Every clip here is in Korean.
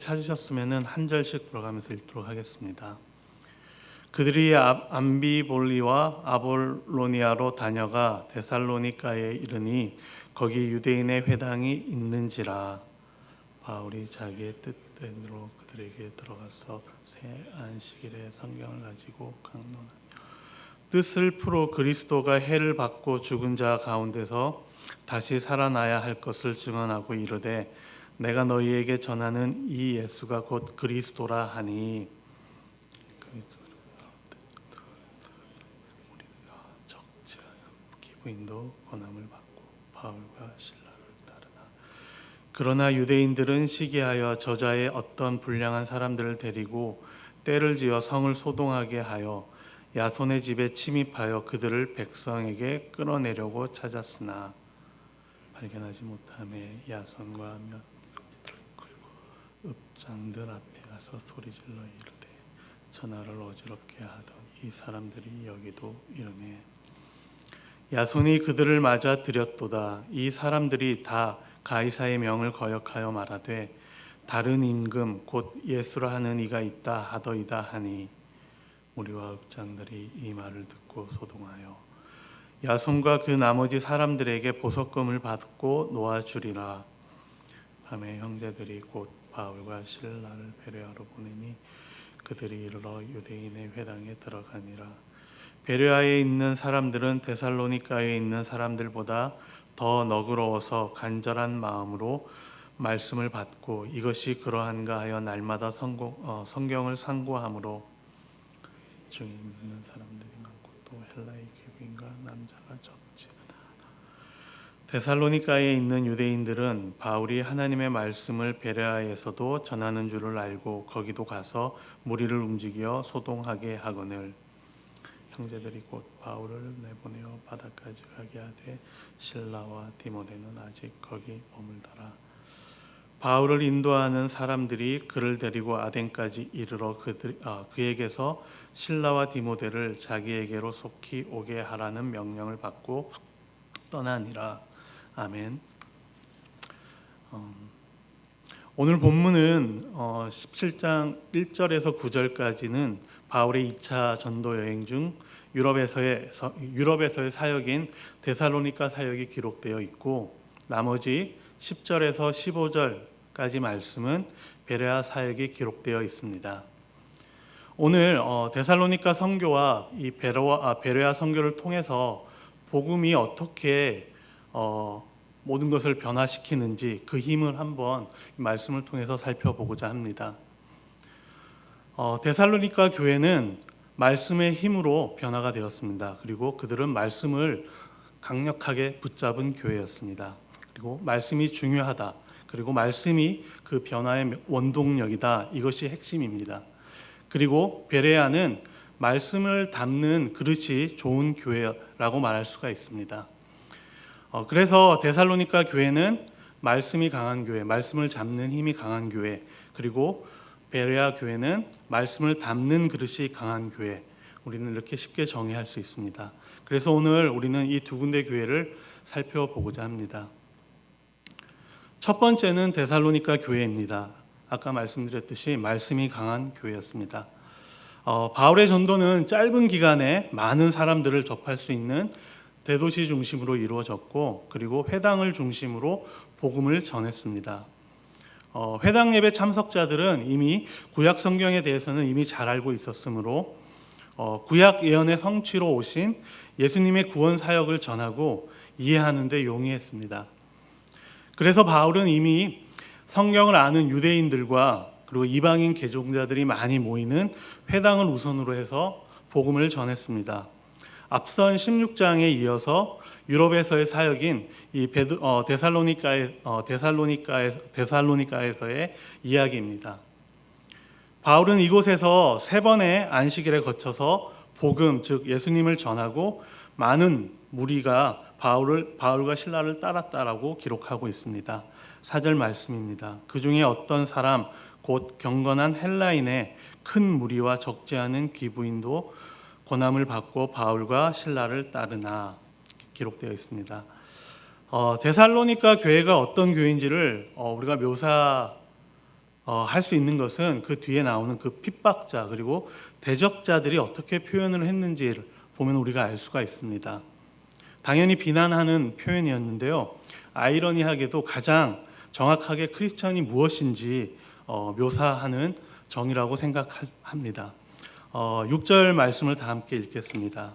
찾으셨으면 한 절씩 들어가면서 읽도록 하겠습니다. 그들이 암비볼리와 아볼로니아로 다녀가 데살로니가에 이르니 거기 유대인의 회당이 있는지라. 바울이 자기의 뜻대로 그들에게 들어가서 새 안식일에 성경을 가지고 강론하며 뜻을 풀어 그리스도가 해를 받고 죽은 자 가운데서 다시 살아나야 할 것을 증언하고 이르되 내가 너희에게 전하는 이 예수가 곧 그리스도라 하니 우리가 적지 않은 기부인도 권함을 받고 바울과 실라를 따르나. 그러나 유대인들은 시기하여 저자의 어떤 불량한 사람들을 데리고 때를 지어 성을 소동하게 하여 야손의 집에 침입하여 그들을 백성에게 끌어내려고 찾았으나 발견하지 못함에 야손과 몇 읍장들 앞에 가서 소리질러 이르되 전하를 어지럽게 하던 이 사람들이 여기도 이르매 야손이 그들을 맞아 들였도다. 이 사람들이 다 가이사의 명을 거역하여 말하되 다른 임금 곧 예수라 하는 이가 있다 하더이다 하니 무리와 읍장들이 이 말을 듣고 소동하여 야손과 그 나머지 사람들에게 보석금을 받고 놓아주리라. 밤에 형제들이 곧 바울과 실라를 베레아로 보내니 그들이 이르러 유대인의 회당에 들어가니라. 베레아에 있는 사람들은 데살로니가에 있는 사람들보다 더 너그러워서 간절한 마음으로 말씀을 받고 이것이 그러한가 하여 날마다 성경을 상고함으로 중에 있는 사람들이 많고 또 헬라의 귀부인과 남자가 적지 않아. 데살로니가에 있는 유대인들은 바울이 하나님의 말씀을 베레아에서도 전하는 줄을 알고 거기도 가서 무리를 움직여 소동하게 하거늘 형제들이 곧 바울을 내보내어 바다까지 가게 하되 실라와 디모데는 아직 거기 머물더라. 바울을 인도하는 사람들이 그를 데리고 아덴까지 이르러 그에게서 실라와 디모데를 자기에게로 속히 오게 하라는 명령을 받고 떠나니라. 아멘. 오늘 본문은 17장 1절에서 9절까지는 바울의 2차 전도 여행 중 유럽에서의 사역인 데살로니가 사역이 기록되어 있고 나머지 10절에서 15절까지 말씀은 베레아 사역이 기록되어 있습니다. 오늘 데살로니가 선교와 이 베레아 선교를 통해서 복음이 어떻게 모든 것을 변화시키는지 그 힘을 한번 말씀을 통해서 살펴보고자 합니다. 데살로니가 교회는 말씀의 힘으로 변화가 되었습니다. 그리고 그들은 말씀을 강력하게 붙잡은 교회였습니다. 그리고 말씀이 중요하다. 그리고 말씀이 그 변화의 원동력이다. 이것이 핵심입니다. 그리고 베레아는 말씀을 담는 그릇이 좋은 교회라고 말할 수가 있습니다. 그래서 데살로니가 교회는 말씀이 강한 교회, 말씀을 잡는 힘이 강한 교회, 그리고 베레아 교회는 말씀을 담는 그릇이 강한 교회. 우리는 이렇게 쉽게 정의할 수 있습니다. 그래서 오늘 우리는 이 두 군데 교회를 살펴보고자 합니다. 첫 번째는 데살로니가 교회입니다. 아까 말씀드렸듯이 말씀이 강한 교회였습니다. 바울의 전도는 짧은 기간에 많은 사람들을 접할 수 있는 대도시 중심으로 이루어졌고 그리고 회당을 중심으로 복음을 전했습니다. 회당 예배 참석자들은 이미 구약 성경에 대해서는 이미 잘 알고 있었으므로 구약 예언의 성취로 오신 예수님의 구원 사역을 전하고 이해하는 데 용이했습니다. 그래서 바울은 이미 성경을 아는 유대인들과 그리고 이방인 개종자들이 많이 모이는 회당을 우선으로 해서 복음을 전했습니다. 앞선 16장에 이어서 유럽에서의 사역인 이 데살로니가에서의 이야기입니다. 바울은 이곳에서 3번의 안식일에 거쳐서 복음, 즉 예수님을 전하고 많은 무리가 바울과 실라를 따랐다라고 기록하고 있습니다. 4절 말씀입니다. 그 중에 어떤 사람 곧 경건한 헬라인의 큰 무리와 적지 않은 귀부인도 권함을 받고 바울과 실라를 따르나 기록되어 있습니다. 데살로니가 교회가 어떤 교회인지를 우리가 할 수 있는 것은 그 뒤에 나오는 그 핍박자 그리고 대적자들이 어떻게 표현을 했는지를 보면 우리가 알 수가 있습니다. 당연히 비난하는 표현이었는데요. 아이러니하게도 가장 정확하게 크리스천이 무엇인지 묘사하는 정의라고 생각합니다. 6절 말씀을 다 함께 읽겠습니다.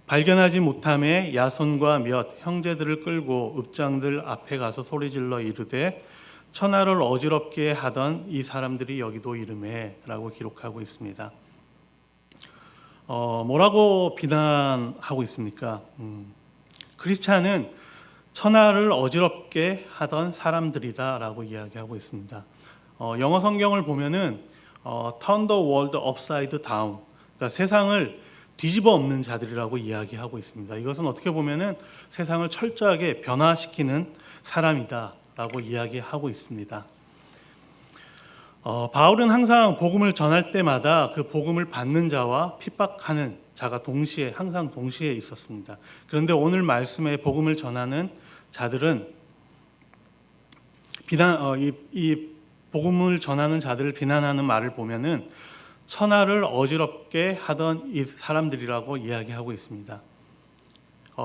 발견하지 못함에 야손과 몇 형제들을 끌고 읍장들 앞에 가서 소리질러 이르되 천하를 어지럽게 하던 이 사람들이 여기도 이르매 라고 기록하고 있습니다. 뭐라고 비난하고 있습니까? 크리스찬은 천하를 어지럽게 하던 사람들이다 라고 이야기하고 있습니다. 영어 성경을 보면은 turn the world upside down, 그러니까 세상을 뒤집어 엎는 자들이라고 이야기하고 있습니다. 이것은 어떻게 보면은 세상을 철저하게 변화시키는 사람이다 라고 이야기하고 있습니다. 바울은 항상 복음을 전할 때마다 그 복음을 받는 자와 핍박하는 자가 항상 동시에 있었습니다. 그런데 오늘 말씀에 복음을 전하는 자들은 이 복음을 전하는 자들을 비난하는 말을 보면은 천하를 어지럽게 하던 이 사람들이라고 이야기하고 있습니다.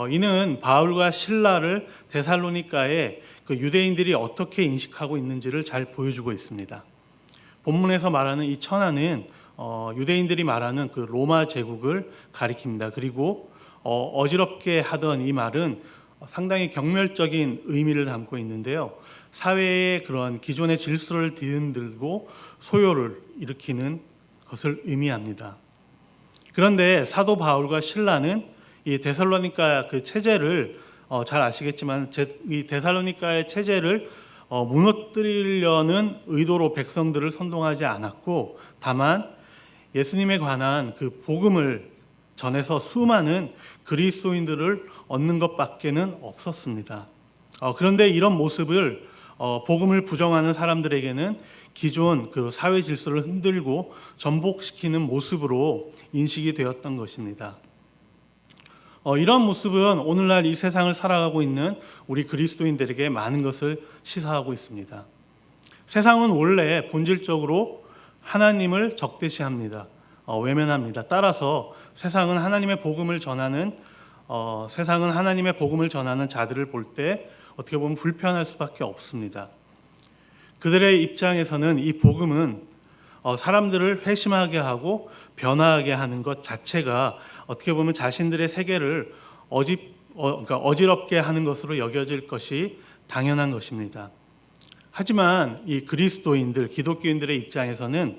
이는 바울과 실라를 데살로니가의 그 유대인들이 어떻게 인식하고 있는지를 잘 보여주고 있습니다. 본문에서 말하는 이 천하는 유대인들이 말하는 그 로마 제국을 가리킵니다. 그리고 어지럽게 하던 이 말은 상당히 경멸적인 의미를 담고 있는데요. 사회의 그런 기존의 질서를 뒤흔들고 소요를 일으키는 것을 의미합니다. 그런데 사도 바울과 실라는 이 데살로니가 그 체제를 잘 아시겠지만 이 데살로니가의 체제를 무너뜨리려는 의도로 백성들을 선동하지 않았고, 다만 예수님에 관한 그 복음을 전해서 수많은 그리스도인들을 얻는 것밖에는 없었습니다. 그런데 이런 모습을 복음을 부정하는 사람들에게는 기존 그 사회 질서를 흔들고 전복시키는 모습으로 인식이 되었던 것입니다. 이런 모습은 오늘날 이 세상을 살아가고 있는 우리 그리스도인들에게 많은 것을 시사하고 있습니다. 세상은 원래 본질적으로 하나님을 적대시합니다. 외면합니다. 따라서 세상은 하나님의 복음을 전하는 자들을 볼 때 어떻게 보면 불편할 수밖에 없습니다. 그들의 입장에서는 이 복음은 사람들을 회심하게 하고 변화하게 하는 것 자체가 어떻게 보면 자신들의 세계를 어지럽게 하는 것으로 여겨질 것이 당연한 것입니다. 하지만 이 그리스도인들, 기독교인들의 입장에서는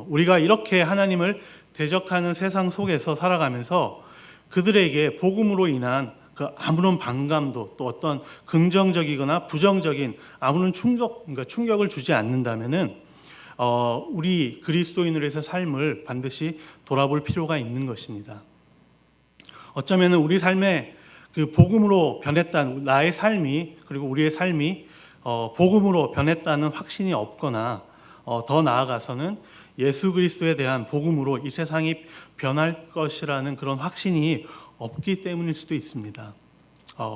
우리가 이렇게 하나님을 대적하는 세상 속에서 살아가면서 그들에게 복음으로 인한 그 아무런 반감도 또 어떤 긍정적이거나 부정적인 아무런 충격을 주지 않는다면은 우리 그리스도인으로서의 삶을 반드시 돌아볼 필요가 있는 것입니다. 어쩌면은 우리 삶에 그 복음으로 변했다는 나의 삶이 그리고 우리의 삶이 복음으로 변했다는 확신이 없거나 더 나아가서는 예수 그리스도에 대한 복음으로 이 세상이 변할 것이라는 그런 확신이 없기 때문일 수도 있습니다.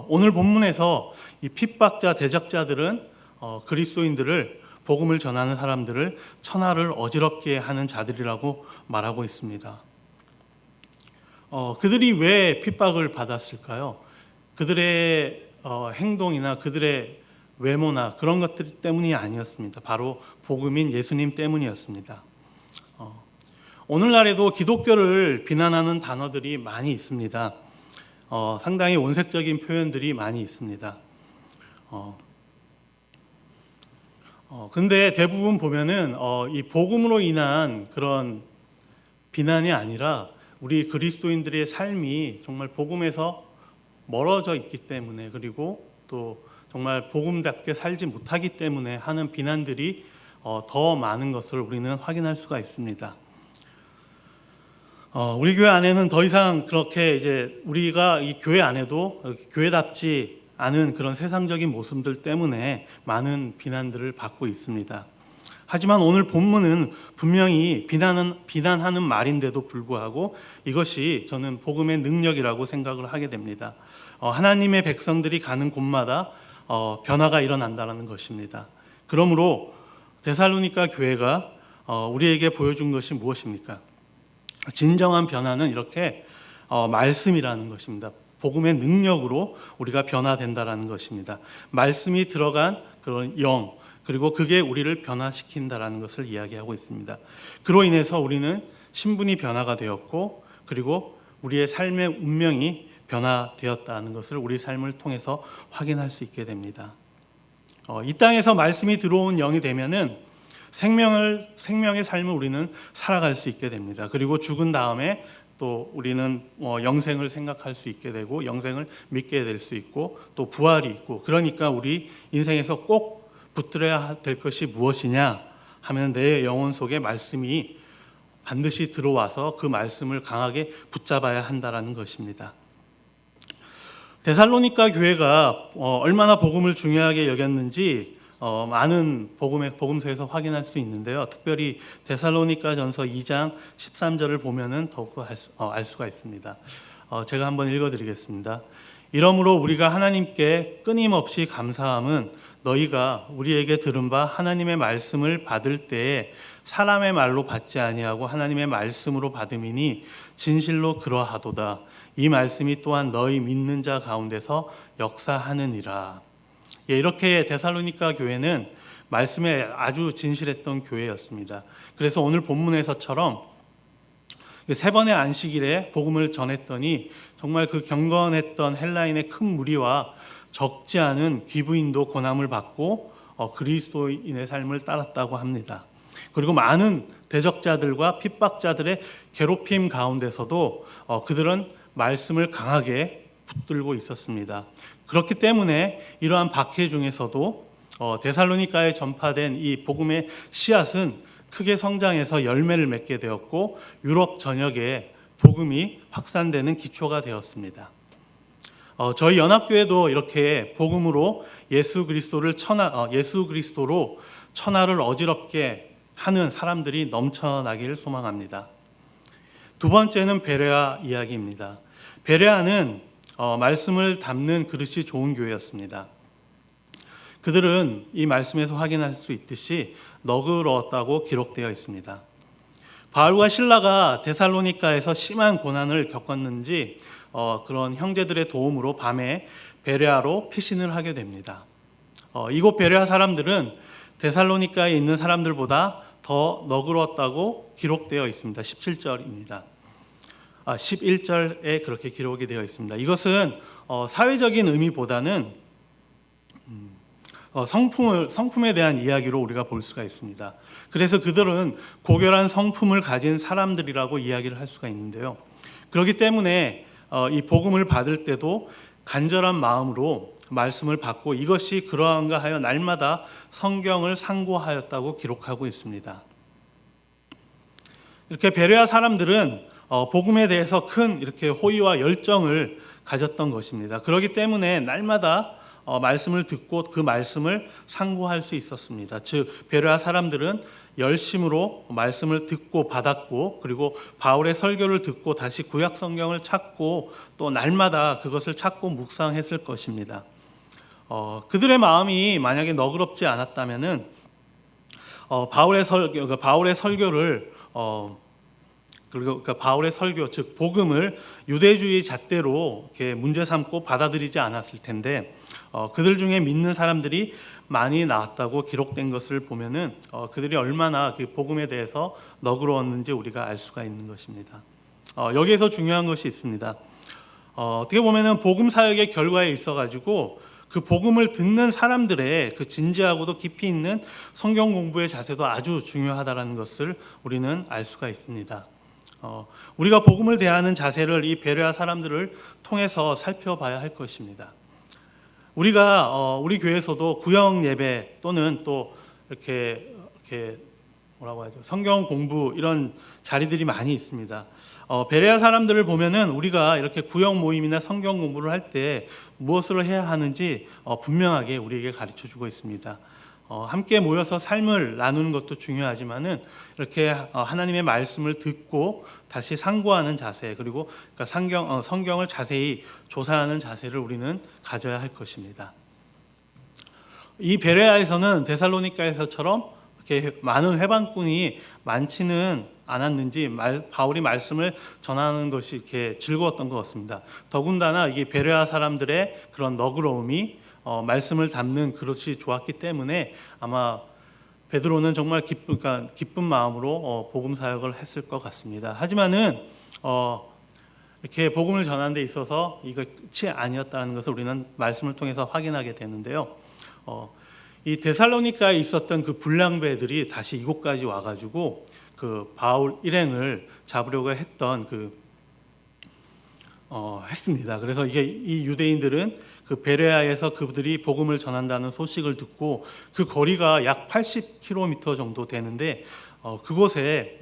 오늘 본문에서 이 핍박자 대적자들은 그리스도인들을 복음을 전하는 사람들을 천하를 어지럽게 하는 자들이라고 말하고 있습니다. 그들이 왜 핍박을 받았을까요? 그들의 행동이나 그들의 외모나 그런 것들 때문이 아니었습니다. 바로 복음인 예수님 때문이었습니다. 오늘날에도 기독교를 비난하는 단어들이 많이 있습니다. 상당히 원색적인 표현들이 많이 있습니다. 근데 대부분 보면은 이 복음으로 인한 그런 비난이 아니라 우리 그리스도인들의 삶이 정말 복음에서 멀어져 있기 때문에 그리고 또 정말 복음답게 살지 못하기 때문에 하는 비난들이 더 많은 것을 우리는 확인할 수가 있습니다. 우리 교회 안에는 더 이상 그렇게 이제 우리가 이 교회 안에도 교회답지 않은 그런 세상적인 모습들 때문에 많은 비난들을 받고 있습니다. 하지만 오늘 본문은 분명히 비난하는 말인데도 불구하고 이것이 저는 복음의 능력이라고 생각을 하게 됩니다. 하나님의 백성들이 가는 곳마다 변화가 일어난다는 것입니다. 그러므로 데살로니가 교회가 우리에게 보여준 것이 무엇입니까? 진정한 변화는 이렇게 말씀이라는 것입니다. 복음의 능력으로 우리가 변화된다라는 것입니다. 말씀이 들어간 그런 영, 그리고 그게 우리를 변화시킨다라는 것을 이야기하고 있습니다. 그로 인해서 우리는 신분이 변화가 되었고, 그리고 우리의 삶의 운명이 변화되었다는 것을 우리 삶을 통해서 확인할 수 있게 됩니다. 이 땅에서 말씀이 들어온 영이 되면은 생명의 삶을 우리는 살아갈 수 있게 됩니다. 그리고 죽은 다음에 또 우리는 영생을 생각할 수 있게 되고, 영생을 믿게 될 수 있고, 또 부활이 있고, 그러니까 우리 인생에서 꼭 붙들어야 될 것이 무엇이냐 하면 내 영혼 속에 말씀이 반드시 들어와서 그 말씀을 강하게 붙잡아야 한다라는 것입니다. 데살로니가 교회가 얼마나 복음을 중요하게 여겼는지 많은 복음서에서 확인할 수 있는데요. 특별히 데살로니가전서 2장 13절을 보면은 더욱더 알 수가 있습니다. 제가 한번 읽어드리겠습니다. 이러므로 우리가 하나님께 끊임없이 감사함은 너희가 우리에게 들은 바 하나님의 말씀을 받을 때에 사람의 말로 받지 아니하고 하나님의 말씀으로 받음이니 진실로 그러하도다. 이 말씀이 또한 너희 믿는 자 가운데서 역사하느니라. 이렇게 데살로니가 교회는 말씀에 아주 진실했던 교회였습니다. 그래서 오늘 본문에서처럼 세 번의 안식일에 복음을 전했더니 정말 그 경건했던 헬라인의 큰 무리와 적지 않은 귀부인도 고난을 받고 그리스도인의 삶을 따랐다고 합니다. 그리고 많은 대적자들과 핍박자들의 괴롭힘 가운데서도 그들은 말씀을 강하게 붙들고 있었습니다. 그렇기 때문에 이러한 박해 중에서도 데살로니가에 전파된 이 복음의 씨앗은 크게 성장해서 열매를 맺게 되었고, 유럽 전역에 복음이 확산되는 기초가 되었습니다. 저희 연합교회도 이렇게 복음으로 예수 그리스도로 천하를 어지럽게 하는 사람들이 넘쳐나기를 소망합니다. 두 번째는 베레아 이야기입니다. 베레아는 말씀을 담는 그릇이 좋은 교회였습니다. 그들은 이 말씀에서 확인할 수 있듯이 너그러웠다고 기록되어 있습니다. 바울과 실라가 데살로니가에서 심한 고난을 겪었는지 그런 형제들의 도움으로 밤에 베레아로 피신을 하게 됩니다. 이곳 베레아 사람들은 데살로니가에 있는 사람들보다 더 너그러웠다고 기록되어 있습니다. 17절입니다. 11절에 그렇게 기록이 되어 있습니다. 이것은 사회적인 의미보다는 성품에 대한 이야기로 우리가 볼 수가 있습니다. 그래서 그들은 고결한 성품을 가진 사람들이라고 이야기를 할 수가 있는데요. 그렇기 때문에 이 복음을 받을 때도 간절한 마음으로 말씀을 받고 이것이 그러한가 하여 날마다 성경을 상고하였다고 기록하고 있습니다. 이렇게 베레아 사람들은 복음에 대해서 큰 이렇게 호의와 열정을 가졌던 것입니다. 그렇기 때문에 날마다 말씀을 듣고 그 말씀을 상고할 수 있었습니다. 즉 베레아 사람들은 열심으로 말씀을 듣고 받았고, 그리고 바울의 설교를 듣고 다시 구약 성경을 찾고 또 날마다 그것을 찾고 묵상했을 것입니다. 그들의 마음이 만약에 너그럽지 않았다면은 바울의 설교를 그리고 바울의 설교, 즉 복음을 유대주의 잣대로 이렇게 문제 삼고 받아들이지 않았을 텐데, 그들 중에 믿는 사람들이 많이 나왔다고 기록된 것을 보면은 그들이 얼마나 그 복음에 대해서 너그러웠는지 우리가 알 수가 있는 것입니다. 여기에서 중요한 것이 있습니다. 어떻게 보면은 복음 사역의 결과에 있어가지고 그 복음을 듣는 사람들의 그 진지하고도 깊이 있는 성경 공부의 자세도 아주 중요하다라는 것을 우리는 알 수가 있습니다. 우리가 복음을 대하는 자세를 이 베레아 사람들을 통해서 살펴봐야 할 것입니다. 우리가 우리 교회에서도 구역 예배 또는 또 이렇게 뭐라고 하죠? 성경 공부 이런 자리들이 많이 있습니다. 베레아 사람들을 보면은 우리가 이렇게 구역 모임이나 성경 공부를 할 때 무엇을 해야 하는지 분명하게 우리에게 가르쳐 주고 있습니다. 함께 모여서 삶을 나누는 것도 중요하지만은 이렇게 하나님의 말씀을 듣고 다시 상고하는 자세, 그리고 그러니까 성경을 자세히 조사하는 자세를 우리는 가져야 할 것입니다. 이 베레아에서는 데살로니가에서처럼 이렇게 많은 회방꾼이 많지는 않았는지 바울이 말씀을 전하는 것이 이렇게 즐거웠던 것 같습니다. 더군다나 이게 베레아 사람들의 그런 너그러움이 말씀을 담는 그릇이 좋았기 때문에 아마 베드로는 정말 기쁜 마음으로 복음 사역을 했을 것 같습니다. 하지만은 이렇게 복음을 전하는 데 있어서 이거 끝이 아니었다는 것을 우리는 말씀을 통해서 확인하게 되는데요. 이 데살로니가에 있었던 그 불량배들이 다시 이곳까지 와가지고 그 바울 일행을 잡으려고 했던 했습니다. 그래서 이 유대인들은 그 베레아에서 그들이 복음을 전한다는 소식을 듣고 그 거리가 약 80km 정도 되는데 그곳에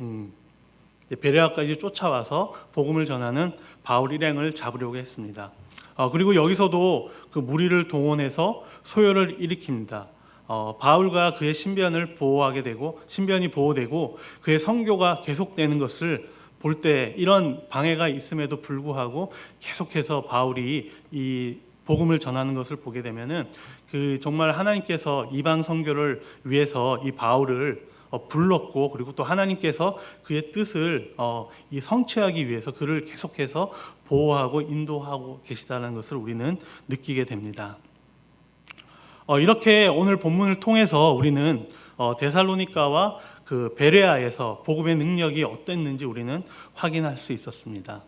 베레아까지 쫓아와서 복음을 전하는 바울 일행을 잡으려고 했습니다. 그리고 여기서도 그 무리를 동원해서 소요를 일으킵니다. 바울과 그의 신변을 보호하게 되고 신변이 보호되고 그의 선교가 계속되는 것을 볼 때 이런 방해가 있음에도 불구하고 계속해서 바울이 이 복음을 전하는 것을 보게 되면은 그 정말 하나님께서 이방 선교를 위해서 이 바울을 불렀고 그리고 또 하나님께서 그의 뜻을 이 성취하기 위해서 그를 계속해서 보호하고 인도하고 계시다는 것을 우리는 느끼게 됩니다. 이렇게 오늘 본문을 통해서 우리는 데살로니가와 그 베레아에서 복음의 능력이 어땠는지 우리는 확인할 수 있었습니다.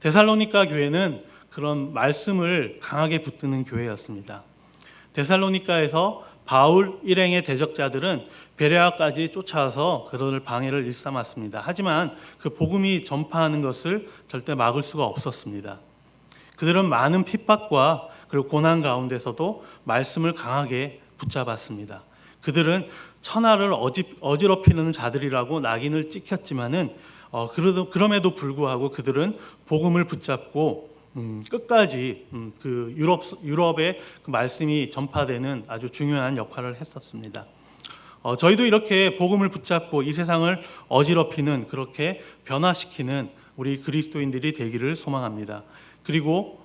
데살로니가 교회는 그런 말씀을 강하게 붙드는 교회였습니다. 데살로니가에서 바울 일행의 대적자들은 베레아까지 쫓아와서 그들을 방해를 일삼았습니다. 하지만 그 복음이 전파하는 것을 절대 막을 수가 없었습니다. 그들은 많은 핍박과 그리고 고난 가운데서도 말씀을 강하게 붙잡았습니다. 그들은 천하를 어지럽히는 자들이라고 낙인을 찍혔지만은 그럼에도 불구하고 그들은 복음을 붙잡고 끝까지 그 유럽의 그 말씀이 전파되는 아주 중요한 역할을 했었습니다. 저희도 이렇게 복음을 붙잡고 이 세상을 어지럽히는 그렇게 변화시키는 우리 그리스도인들이 되기를 소망합니다. 그리고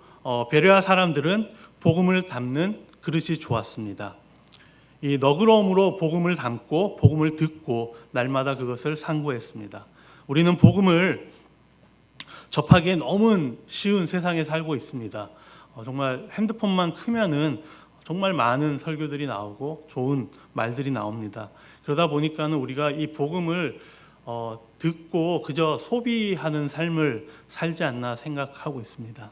베레아 사람들은 복음을 담는 그릇이 좋았습니다. 이 너그러움으로 복음을 담고 복음을 듣고 날마다 그것을 상고했습니다. 우리는 복음을 접하기에 너무 쉬운 세상에 살고 있습니다. 정말 핸드폰만 크면은 정말 많은 설교들이 나오고 좋은 말들이 나옵니다. 그러다 보니까는 우리가 이 복음을 듣고 그저 소비하는 삶을 살지 않나 생각하고 있습니다.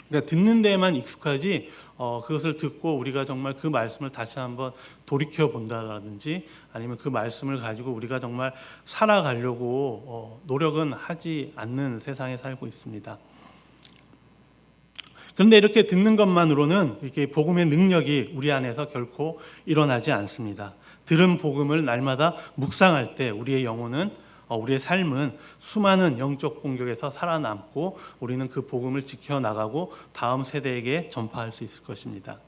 그러니까 듣는 데에만 익숙하지 그것을 듣고 우리가 정말 그 말씀을 다시 한번 돌이켜 본다라든지 아니면 그 말씀을 가지고 우리가 정말 살아가려고 노력은 하지 않는 세상에 살고 있습니다. 그런데 이렇게 듣는 것만으로는 이렇게 복음의 능력이 우리 안에서 결코 일어나지 않습니다. 들은 복음을 날마다 묵상할 때 우리의 영혼은 우리의 삶은 수많은 영적 공격에서 살아남고 우리는 그 복음을 지켜나가고 다음 세대에게 전파할 수 있을 것입니다.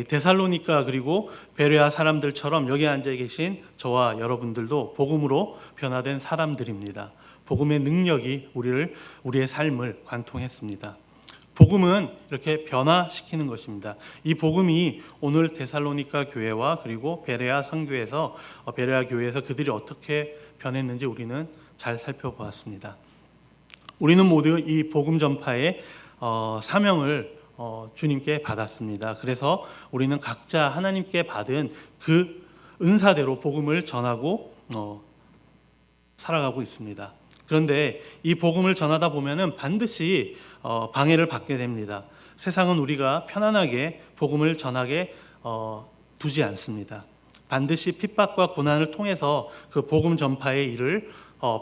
데살로니가 그리고 베레아 사람들처럼 여기 앉아 계신 저와 여러분들도 복음으로 변화된 사람들입니다. 복음의 능력이 우리의 삶을 관통했습니다. 복음은 이렇게 변화시키는 것입니다. 이 복음이 오늘 데살로니가 교회와 그리고 베레아 선교에서 베레아 교회에서 그들이 어떻게 변했는지 우리는 잘 살펴보았습니다. 우리는 모두 이 복음 전파의 사명을 주님께 받았습니다. 그래서 우리는 각자 하나님께 받은 그 은사대로 복음을 전하고 살아가고 있습니다. 그런데 이 복음을 전하다 보면은 반드시 방해를 받게 됩니다. 세상은 우리가 편안하게 복음을 전하게 두지 않습니다. 반드시 핍박과 고난을 통해서 그 복음 전파의 일을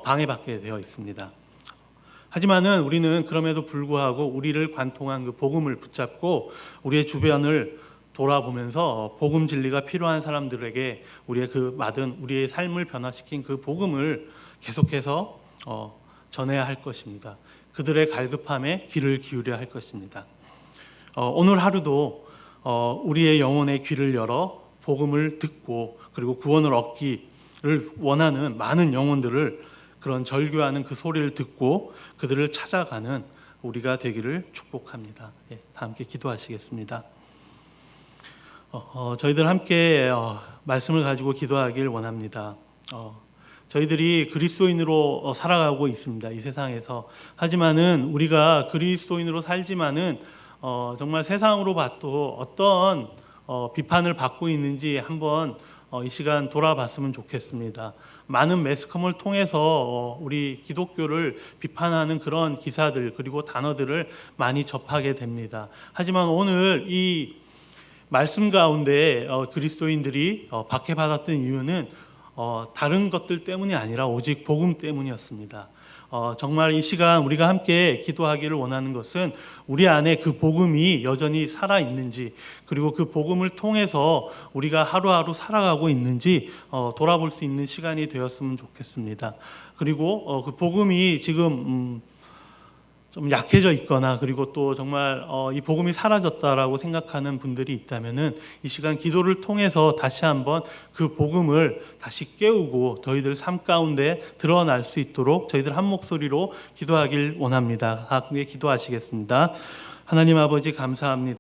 방해받게 되어 있습니다. 하지만은 우리는 그럼에도 불구하고 우리를 관통한 그 복음을 붙잡고 우리의 주변을 돌아보면서 복음 진리가 필요한 사람들에게 우리의 삶을 변화시킨 그 복음을 계속해서 전해야 할 것입니다. 그들의 갈급함에 귀를 기울여야 할 것입니다. 오늘 하루도 우리의 영혼의 귀를 열어 복음을 듣고 그리고 구원을 얻기를 원하는 많은 영혼들을 그런 절규하는 그 소리를 듣고 그들을 찾아가는 우리가 되기를 축복합니다. 다 함께 기도하시겠습니다. 저희들 함께 말씀을 가지고 기도하길 원합니다. 저희들이 그리스도인으로 살아가고 있습니다. 이 세상에서. 하지만은 우리가 그리스도인으로 살지만은 정말 세상으로 봐도 어떤 비판을 받고 있는지 한번 이 시간 돌아봤으면 좋겠습니다. 많은 매스컴을 통해서 우리 기독교를 비판하는 그런 기사들 그리고 단어들을 많이 접하게 됩니다. 하지만 오늘 이 말씀 가운데 그리스도인들이 박해받았던 이유는 다른 것들 때문이 아니라 오직 복음 때문이었습니다. 정말 이 시간 우리가 함께 기도하기를 원하는 것은 우리 안에 그 복음이 여전히 살아있는지, 그리고 그 복음을 통해서 우리가 하루하루 살아가고 있는지 돌아볼 수 있는 시간이 되었으면 좋겠습니다. 그리고 그 복음이 지금 좀 약해져 있거나, 그리고 또 정말 이 복음이 사라졌다라고 생각하는 분들이 있다면은 이 시간 기도를 통해서 다시 한번 그 복음을 다시 깨우고 저희들 삶 가운데 드러날 수 있도록 저희들 한 목소리로 기도하길 원합니다. 함께 기도하시겠습니다. 하나님 아버지 감사합니다.